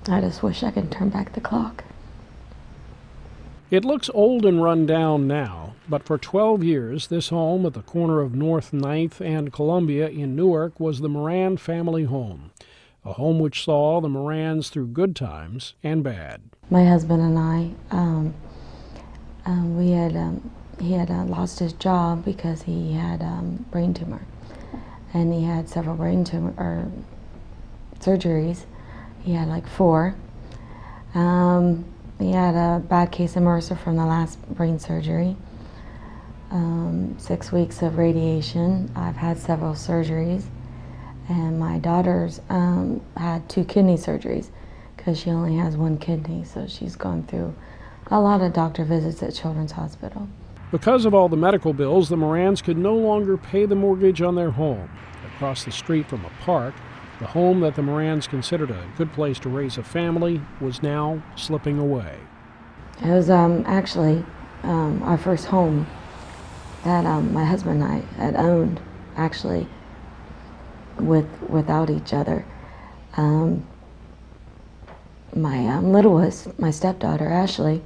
I just wish I could turn back the clock. It looks old and run down now, but for 12 years, this home at the corner of North 9th and Columbia in Newark was the Moran family home, a home which saw the Morans through good times and bad. My husband and I, he had lost his job because he had brain tumor, and he had several brain tumor surgeries. He had like 4. He had a bad case of MRSA from the last brain surgery, 6 weeks of radiation. I've had several surgeries, and my daughter's had 2 kidney surgeries because she only has 1 kidney, so she's gone through a lot of doctor visits at Children's Hospital. Because of all the medical bills, the Morans could no longer pay the mortgage on their home. Across the street from a park, the home that the Morans considered a good place to raise a family was now slipping away. It was actually our first home that my husband and I had owned, actually, without each other. My littlest, my stepdaughter, Ashley,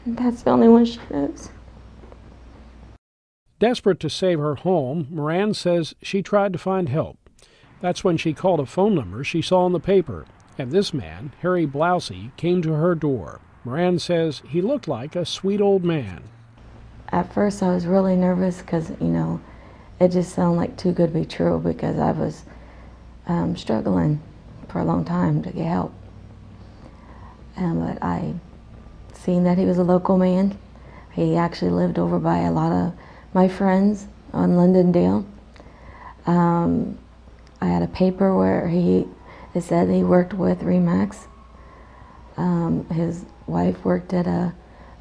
that's the only one she knows. Desperate to save her home, Moran says she tried to find help. That's when she called a phone number she saw in the paper, and this man, Harry Blousey, came to her door. Moran says he looked like a sweet old man. At first I was really nervous because, you know, it just sounded like too good to be true, because I was struggling for a long time to get help. But I seen that he was a local man. He actually lived over by a lot of my friends on Londondale. I had a paper where it said he worked with RE/MAX. His wife worked at a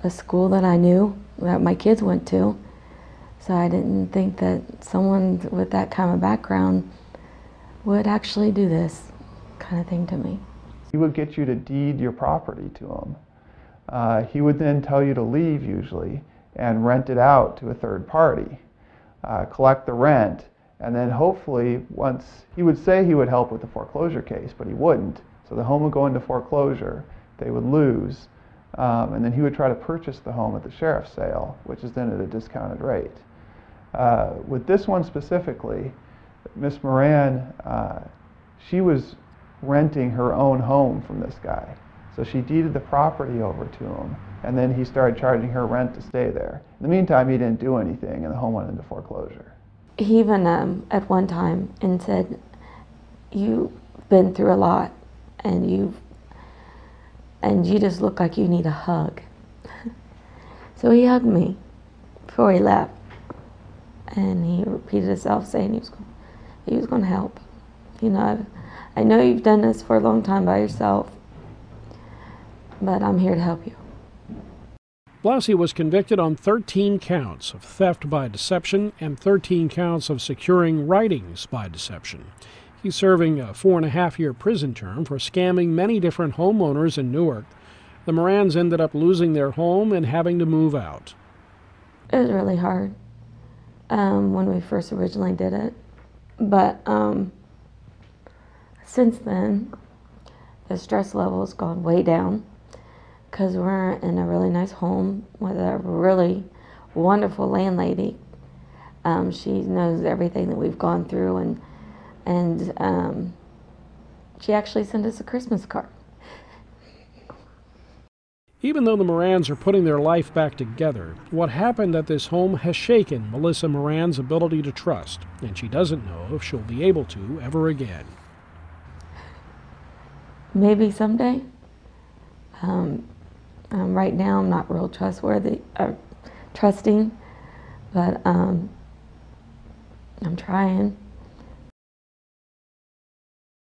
school that I knew, that my kids went to. So I didn't think that someone with that kind of background would actually do this kind of thing to me. He would get you to deed your property to him. He would then tell you to leave, usually, and rent it out to a third party, collect the rent, and then hopefully once, he would say he would help with the foreclosure case, but he wouldn't. So the home would go into foreclosure, they would lose, and then he would try to purchase the home at the sheriff's sale, which is then at a discounted rate. With this one specifically, Miss Moran, she was renting her own home from this guy. So she deeded the property over to him, and then he started charging her rent to stay there. In the meantime, he didn't do anything, and the home went into foreclosure. He even at one time and said, "You've been through a lot, and you just look like you need a hug." So he hugged me before he left, and he repeated himself saying he was going to help. You know, I know you've done this for a long time by yourself, but I'm here to help you. Blousey was convicted on 13 counts of theft by deception and 13 counts of securing writings by deception. He's serving a 4.5-year prison term for scamming many different homeowners in Newark. The Morans ended up losing their home and having to move out. It was really hard when we first originally did it, but since then the stress level has gone way down, because we're in a really nice home with a really wonderful landlady. She knows everything that we've gone through, and she actually sent us a Christmas card. Even though the Morans are putting their life back together, what happened at this home has shaken Malissa Moran's ability to trust, and she doesn't know if she'll be able to ever again. Maybe someday. Right now I'm not real trusting, but I'm trying.